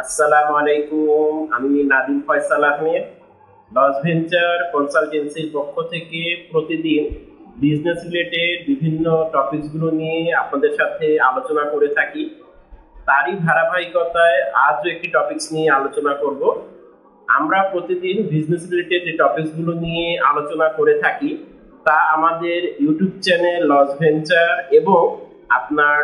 আসসালামু আলাইকুম। আমি নাদিম ফয়সাল আহমেদ লস ভেঞ্চার কনসালটেন্সির পক্ষ থেকে প্রতিদিন বিজনেস রিলেটেড বিভিন্ন টপিকসগুলো নিয়ে আপনাদের সাথে আলোচনা করে থাকি। তারই ধারাবাহিকতায় আজও একটি টপিকস নিয়ে আলোচনা করব। আমরা প্রতিদিন বিজনেস রিলেটেড যে টপিকসগুলো নিয়ে আলোচনা করে থাকি তা আমাদের ইউটিউব চ্যানেল লস ভেঞ্চার এবং আপনার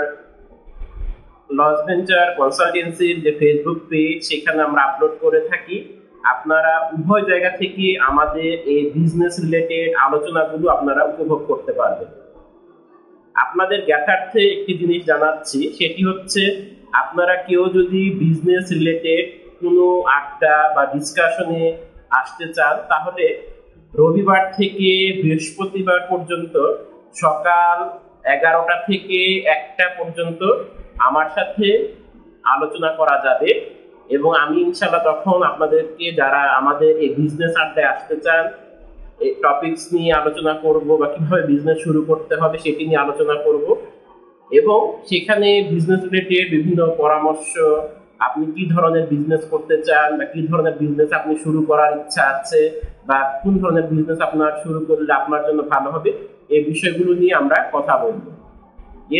লস ভেঞ্চার কনসালটেন্সির যে ফেসবুক পেজ সেখানে আমরা আপলোড করে থাকি। আপনারা উভয় জায়গা থেকে আমাদের এই বিজনেস রিলেটেড আলোচনাগুলো আপনারা উপভোগ করতে পারবেন। আপনাদের জ্ঞাতার্থে একটি জিনিস জানাচ্ছি, সেটি হচ্ছে আপনারা কেউ যদি বিজনেস রিলেটেড কোনো আড্ডা বা ডিসকাশনে আসতে চান তাহলে রবিবার থেকে বৃহস্পতিবার পর্যন্ত সকাল 11টা থেকে 1টা পর্যন্ত আমার সাথে আলোচনা করা যাবে এবং আমি ইনশাআল্লাহ তখন আপনাদেরকে যারা আমাদের এই বিজনেস আড্ডায় আসতে চান এই টপিকস নিয়ে আলোচনা করব বা কিভাবে বিজনেস শুরু করতে হবে সেটি নিয়ে আলোচনা করব এবং সেখানে বিজনেস রিলেটেড বিভিন্ন পরামর্শ, আপনি কি ধরনের বিজনেস করতে চান বা কি ধরনের বিজনেস আপনি শুরু করার ইচ্ছা আছে বা কোন ধরনের বিজনেস আপনার শুরু করলে আপনার জন্য ভালো হবে, এই বিষয়গুলো নিয়ে আমরা কথা বলবো।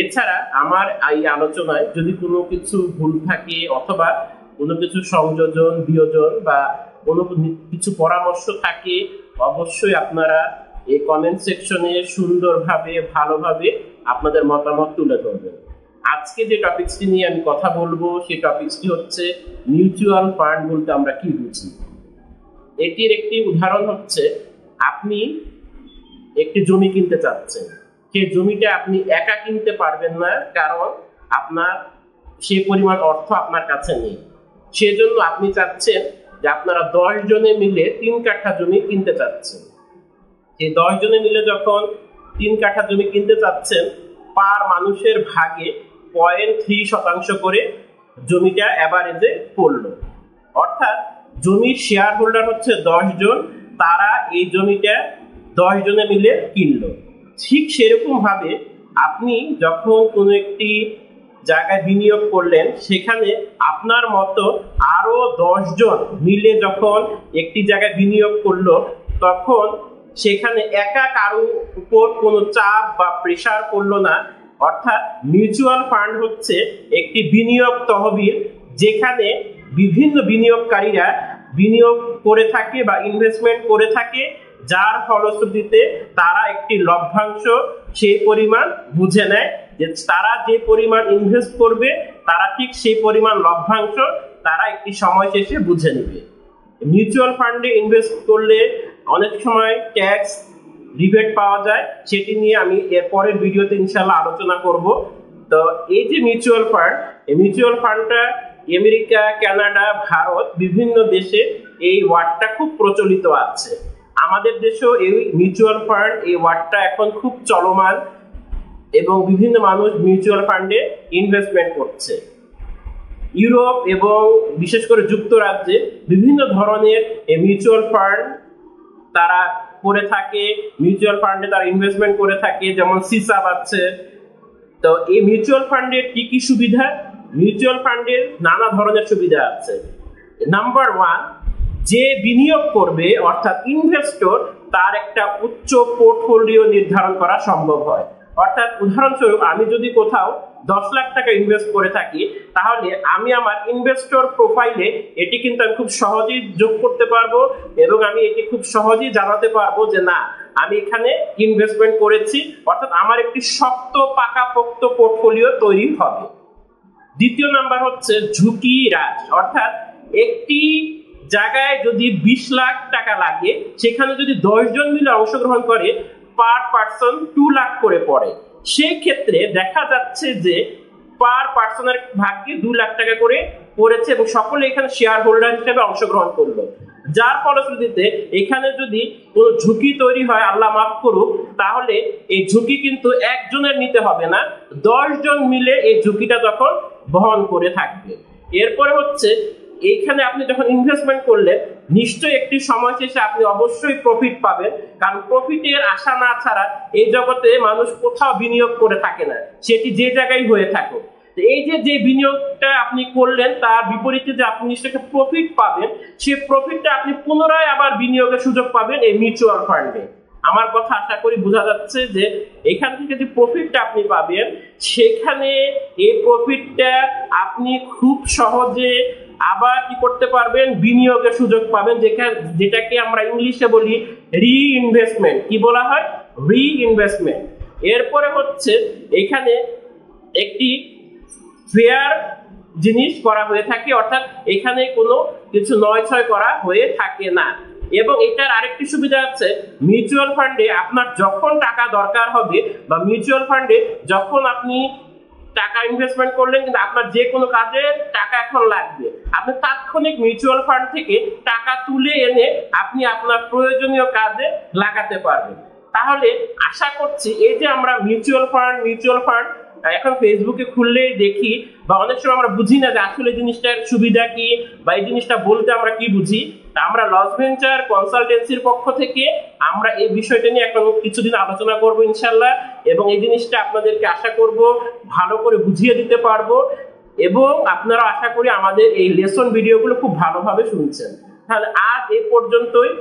এছাড়া আমার এই আলোচনায় যদি কোনো কিছু ভুল থাকে অথবা কোনো কিছু সংযোজন বিয়োজন বা কোনো কিছু পরামর্শ থাকে অবশ্যই আপনারা এই কমেন্ট সেকশনে সুন্দরভাবে ভালোভাবে আপনাদের মতামত তুলে ধরবেন। আজকে যে টপিকসটি নিয়ে আমি কথা বলবো সেই টপিকসটি হচ্ছে মিউচুয়াল ফান্ড বলতে আমরা কি বুঝি। এটির একটি উদাহরণ হচ্ছে আপনি একটি জমি কিনতে চাচ্ছেন, সেই জমিটা আপনি একা কিনতে পারবেন না কারণ আপনার সেই পরিমাণ অর্থ আপনার কাছে নেই। সেজন্য আপনি চাচ্ছেন যে আপনারা 10 জনে মিলে 3 কাঠা জমি কিনতে চাচ্ছেন। এই 10 জনে মিলে যখন 3 কাঠা জমি কিনতে চাচ্ছেন পার মানুষের ভাগে 0.3% করে জমিটা এভারেজে পড়লো, অর্থাৎ জমির শেয়ার হোল্ডার হচ্ছে 10 জন, তারা এই জমিটা 10 জনে মিলে কিনলো। ঠিক সেরকম ভাবে আপনি যখন কোনো একটি জায়গায় বিনিয়োগ করলেন সেখানে আপনার মতো আরো 10 জন মিলে যখন একটি জায়গায় বিনিয়োগ করলো তখন সেখানে একা কারো উপর কোনো চাপ বা প্রেসার পড়লো না। অর্থাৎ মিউচুয়াল ফান্ড হচ্ছে একটি বিনিয়োগ তহবিল যেখানে বিভিন্ন বিনিয়োগকারীরা বিনিয়োগ করে থাকে বা ইনভেস্টমেন্ট করে থাকে, যার ফলশ্রুতিতে তারা একটি লভ্যাংশ সেই পরিমাণ বুঝে নেয় যে তারা যে পরিমাণ ইনভেস্ট করবে তারা ঠিক সেই পরিমাণ লভ্যাংশ তারা একটি সময় শেষে বুঝে নেবে। মিউচুয়াল ফান্ডে ইনভেস্ট করলে অনেক সময় ট্যাক্স রিবেট পাওয়া যায়, সেটি নিয়ে আমি এর পরের ভিডিওতে ইনশাআল্লাহ আলোচনা করব। তো এই যে মিউচুয়াল ফান্ড, এই মিউচুয়াল ফান্ডটা আমেরিকা, কানাডা, ভারত বিভিন্ন দেশে এই ওয়ার্ডটা খুব প্রচলিত আছে। আমাদের দেশেও এই মিউচুয়াল ফান্ড এই ওয়ার্ডটা এখন খুব চলমান এবং বিভিন্ন মানুষ মিউচুয়াল ফান্ডে ইনভেস্টমেন্ট করছে। ইউরোপ এবং বিশেষ করে যুক্তরাজ্যে বিভিন্ন ধরনের এই মিউচুয়াল ফান্ড তারা করে থাকে, মিউচুয়াল ফান্ডে তারা ইনভেস্টমেন্ট করে থাকে, যেমন সিসাব আছে। তো এই মিউচুয়াল ফান্ডের কি কি সুবিধা? মিউচুয়াল ফান্ডের নানা ধরনের সুবিধা আছে। নাম্বার 1, যে বিনিয়োগ করবে অর্থাৎ ইনভেস্টর তার একটা উচ্চ পোর্টফোলিও নির্ধারণ করা সম্ভব হয়। অর্থাৎ উদাহরণস্বরূপ আমি যদি কোথাও 10 লাখ টাকা ইনভেস্ট করে থাকি তাহলে আমি আমার ইনভেস্টর প্রোফাইলে এটি কিন্তু আমি খুব সহজেই যোগ করতে পারবো এবং আমি এটি খুব সহজেই জানাতে পারবো যে না আমি এখানে ইনভেস্টমেন্ট করেছি, অর্থাৎ আমার একটি শক্ত পাকাপোক্ত পোর্টফোলিও তৈরি হবে। দ্বিতীয় নাম্বার হচ্ছে ঝুঁকি হ্রাস, অর্থাৎ একটি জায়গায় যদি 20 লাখ টাকা লাগে সেখানে যদি 10 জন মিলে অংশগ্রহণ করে পার পার্সন 2 লাখ করে পড়ে। সেই ক্ষেত্রে দেখা যাচ্ছে যে পার পার্সনের ভাগ্যে 2 লাখ টাকা করে পড়েছে এবং সকলে এখানে শেয়ার হোল্ডার হিসেবে অংশগ্রহণ করলো, যার ফলশ্রুতিতে এখানে যদি কোনো ঝুঁকি তৈরি হয় আল্লাহ মাফ করুক তাহলে এই ঝুঁকি কিন্তু একজনের নিতে হবে না, 10 জন মিলে এই ঝুঁকিটা তখন বহন করে থাকবে। এরপরে হচ্ছে এইখানে আপনি যখন ইনভেস্টমেন্ট করলেন নিশ্চয়ই একটি সময় শেষে আপনি অবশ্যই প্রফিট পাবেন, কারণ প্রফিটের আশা না ছাড়া এই জগতে মানুষ কোথাও বিনিয়োগ করে থাকে না, সেটি যে জায়গায় হয়ে থাকুক। এই যে বিনিয়োগটা আপনি করলেন তার বিপরীতে যে আপনি সেটাকে প্রফিট পাবেন, সেই প্রফিটটা আপনি পুনরায় আবার বিনিয়োগের সুযোগ পাবেন এই মিউচুয়াল ফান্ডে। আমার কথা আশা করি বোঝা যাচ্ছে যে এখান থেকে যে প্রফিটটা আপনি পাবেন সেখানে এই প্রফিটটা আপনি খুব সহজে আবার কি করতে পারবেন, বিনিয়োগের সুযোগ পাবেন, যেটাকে আমরা ইংলিশে বলি রিইনভেস্টমেন্ট। কি বলা হয়? রিইনভেস্টমেন্ট। এরপরে হচ্ছে এখানে একটি ফেয়ার জিনিস করা হয়ে থাকে, অর্থাৎ এখানে কোনো কিছু নয় ছয় করা হয়ে থাকে না। এবং এটার আরেকটি সুবিধা আছে, মিউচুয়াল ফান্ডে আপনার যখন টাকা দরকার হবে বা মিউচুয়াল ফান্ডে যখন আপনি টাকা ইনভেস্টমেন্ট করলেন কিন্তু আপনার যে কোনো কাজে টাকা এখন লাগবে, আপনি তাৎক্ষণিক মিউচুয়াল ফান্ড থেকে টাকা তুলে এনে আপনি আপনার প্রয়োজনীয় কাজে লাগাতে পারবেন। তাহলে আশা করছি এই যে আমরা মিউচুয়াল ফান্ড এখন ফেসবুকে খুললেই দেখি বা অনেক সময় আমরা বুঝি না যে আসলে জিনিসটার সুবিধা কি বা এই জিনিসটা বলতে আমরা কি বুঝি। তা আমরা লস ভেঞ্চার কনসালটেন্সির পক্ষ থেকে আমরা এই বিষয়টা নিয়ে এখন কিছুদিন আলোচনা করব ইনশাল্লাহ, এবং এই জিনিসটা আপনাদেরকে আশা করব ভালো করে বুঝিয়ে দিতে পারবো, এবং আপনারা আশা করি আমাদের এই লেসন ভিডিওগুলো খুব ভালোভাবে শুনছেন। তাহলে আজ এই পর্যন্তই।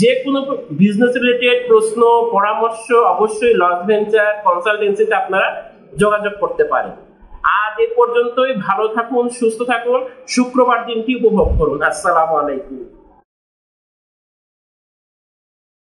যে কোনো বিজনেস রিলেটেড প্রশ্ন পরামর্শ অবশ্যই লস ভেঞ্চার কনসালটেন্সিতে আপনারা যোগাযোগ করতে পারেন। আজ এ পর্যন্তই। ভালো থাকুন, সুস্থ থাকুন, শুক্রবার দিনটি উপভোগ করুন। আসসালামু আলাইকুম।